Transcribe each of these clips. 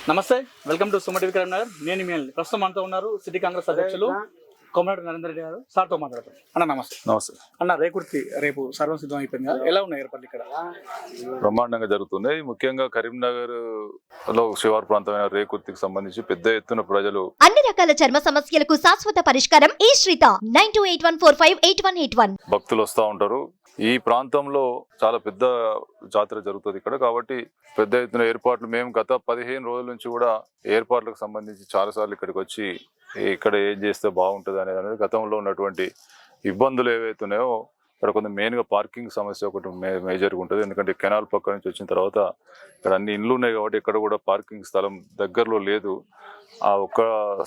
నమస్తే, welcome to Suma TV Karimnagar. నేను మీ ప్రస్తుతం మనతో ఉన్నారు సిటీ కాంగ్రెస్ అధ్యక్షులు కోమటిరెడ్డి నరేందర్ రెడ్డి గారు. సార్తో మాట్లాడతాం. అన్న నమస్తే. నమస్తే అన్న, రేకుర్తి రేపు సర్వం సిద్ధం అయిపోయింది కదా, ఎలా ఉన్నాయి ఏర్పాట్లు ఇక్కడ? బ్రహ్మాండంగా జరుగుతున్నాయి. ముఖ్యంగా కరీంనగర్ లో శివారు ప్రాంతమైన రేకుర్తికి సంబంధించి పెద్ద ఎత్తున ప్రజలు అన్ని రకాల చర్మ సమస్యలకు శాశ్వత పరిష్కారం ఈ శ్రీత 9281458181. భక్తులు వస్తూ ఉంటారు. ఈ ప్రాంతంలో చాలా పెద్ద జాతర జరుగుతుంది ఇక్కడ, కాబట్టి పెద్ద ఎత్తున ఏర్పాట్లు మేము గత 15 రోజుల నుంచి కూడా ఏర్పాట్లకు సంబంధించి చాలాసార్లు ఇక్కడికి వచ్చి ఇక్కడ ఏం చేస్తే బాగుంటుంది అనేది గతంలో ఉన్నటువంటి ఇబ్బందులు ఏవైతే ఉన్నాయో ఇక్కడ కొంత మెయిన్గా పార్కింగ్ సమస్య ఒకటి మేజర్గా ఉంటుంది. ఎందుకంటే కెనాల్ పక్క నుంచి వచ్చిన తర్వాత ఇక్కడ అన్ని ఇండ్లు ఉన్నాయి కాబట్టి ఇక్కడ కూడా పార్కింగ్ స్థలం దగ్గరలో లేదు. ఆ ఒక్క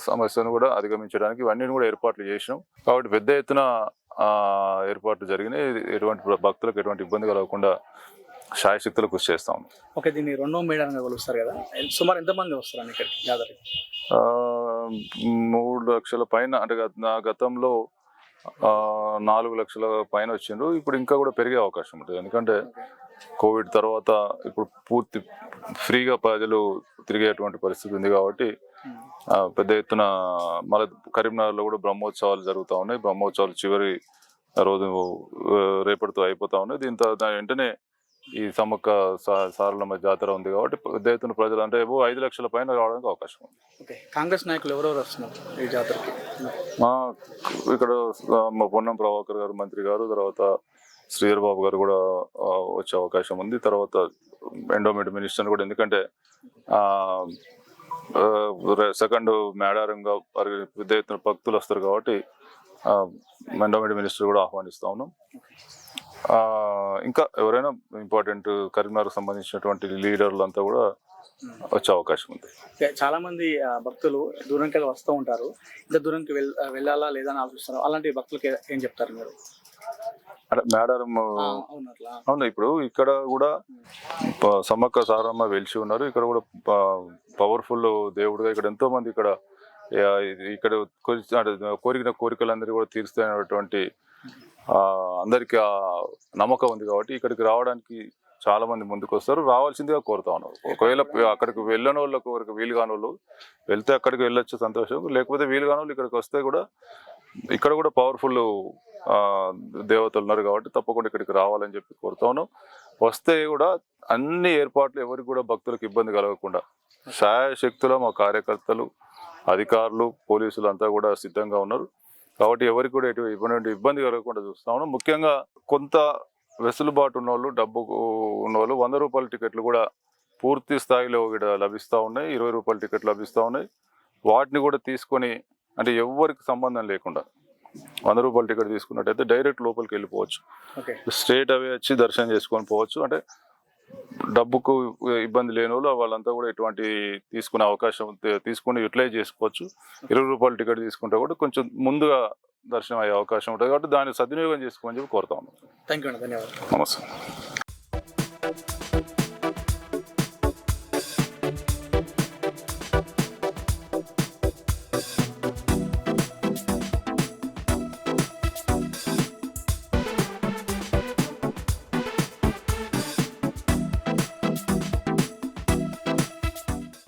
సమస్యను కూడా అధిగమించడానికి ఇవన్నీ కూడా ఏర్పాట్లు చేసినాం. కాబట్టి పెద్ద ఎత్తున ఏర్పాట్లు జరిగినాయి. ఎటువంటి భక్తులకు ఎటువంటి ఇబ్బంది కలగకుండా శాయశక్తులు కృషి చేస్తాం. ఓకే, దీన్ని రెండో మేడంగా కొలుస్తారు కదా, సుమారు ఎంతమంది వస్తారు ఇక్కడికి జాతరకి? 3 లక్షల పైన, అంటే గతంలో 4 లక్షల పైన వచ్చిండ్రు. ఇప్పుడు ఇంకా కూడా పెరిగే అవకాశం ఉంటుంది. ఎందుకంటే కోవిడ్ తర్వాత ఇప్పుడు పూర్తి ఫ్రీగా ప్రజలు తిరిగేటువంటి పరిస్థితి ఉంది కాబట్టి పెద్ద ఎత్తున మళ్ళీ కరీంనగర్లో కూడా బ్రహ్మోత్సవాలు జరుగుతూ ఉన్నాయి. బ్రహ్మోత్సవాలు చివరి రోజు రేపటితో అయిపోతా ఉన్నాయి. దాని వెంటనే ఈ సమ్మక్క సారలమ్మ జాతర ఉంది కాబట్టి పెద్ద ఎత్తున ప్రజలు అంటే 5 లక్షల పైన రావడానికి అవకాశం ఉంది. ఓకే, కాంగ్రెస్ నాయకులు ఎవరెవరు వస్తున్నారు ఈ జాతరకి? ఇక్కడ మా పొన్నం ప్రభాకర్ గారు మంత్రి గారు, తర్వాత శ్రీధర్ బాబు గారు కూడా వచ్చే అవకాశం ఉంది. తర్వాత ఎండోమెంట్ మినిస్టర్ కూడా, ఎందుకంటే సెకండ్ మేడారంగా పెద్ద ఎత్తున భక్తులు వస్తారు కాబట్టి ఎండోమెంట్ మినిస్టర్ కూడా ఆహ్వానిస్తా ఉన్నాం. ఇంకా ఎవరైనా ఇంపార్టెంట్ కరీంనగర్ సంబంధించినటువంటి లీడర్లు అంతా కూడా వచ్చే అవకాశం ఉంది. చాలా మంది భక్తులు దూరంకి వెళ్ళి వస్తూ ఉంటారు. ఇంత దూరంకి వెళ్ళాలా లేదా అని ఆలోచిస్తారు. అలాంటి భక్తులకి ఏం చెప్తారు మీరు? మేడారం అవును, ఇప్పుడు ఇక్కడ కూడా సమ్మక్క సారమ్మ వెలిసి ఉన్నారు. ఇక్కడ కూడా పవర్ఫుల్ దేవుడుగా ఇక్కడ ఎంతో మంది ఇక్కడ కోరికలందరూ కూడా తీరుస్తున్నటువంటి అందరికి నమ్మకం ఉంది కాబట్టి ఇక్కడికి రావడానికి చాలా మంది ముందుకు వస్తారు. రావాల్సిందిగా కోరుతా ఉన్నారు. ఒకవేళ అక్కడికి వెళ్ళని వాళ్ళకు వీలు కాని వాళ్ళు వెళ్తే అక్కడికి వెళ్ళొచ్చు, సంతోషం. లేకపోతే వీలు కాని వాళ్ళు ఇక్కడికి వస్తే కూడా ఇక్కడ కూడా పవర్ఫుల్ దేవతలు ఉన్నారు కాబట్టి తప్పకుండా ఇక్కడికి రావాలని చెప్పి కోరుతా ఉన్నాం. వస్తే కూడా అన్ని ఏర్పాట్లు ఎవరికి కూడా భక్తులకు ఇబ్బంది కలగకుండా శాయశక్తుల మా కార్యకర్తలు, అధికారులు, పోలీసులు అంతా కూడా సిద్ధంగా ఉన్నారు. కాబట్టి ఎవరికి కూడా ఎటువంటి ఇబ్బంది కలగకుండా చూస్తా ఉన్నాం. ముఖ్యంగా కొంత వెసులుబాటు ఉన్నవాళ్ళు, డబ్బు ఉన్నవాళ్ళు 100 రూపాయల టికెట్లు కూడా పూర్తి స్థాయిలో ఇక్కడ లభిస్తూ ఉన్నాయి. 20 రూపాయల టికెట్లు లభిస్తూ ఉన్నాయి. వాటిని కూడా తీసుకొని, అంటే ఎవరికి సంబంధం లేకుండా 100 రూపాయల టికెట్ తీసుకున్నట్టయితే డైరెక్ట్ లోపలికి వెళ్ళిపోవచ్చు. స్ట్రేట్ అవే వచ్చి దర్శనం చేసుకొని పోవచ్చు. అంటే డబ్బుకు ఇబ్బంది లేని వాళ్ళు వాళ్ళంతా కూడా ఎటువంటి తీసుకునే అవకాశం తీసుకుని యూటిలైజ్ చేసుకోవచ్చు. 20 రూపాయల టికెట్ తీసుకుంటే కూడా కొంచెం ముందుగా దర్శనం అయ్యే అవకాశం ఉంటుంది. కాబట్టి దాన్ని సద్వినియోగం చేసుకోమని చెప్పి కోరుతా ఉన్నాం. థ్యాంక్ యూ, ధన్యవాదాలు. నమస్తే.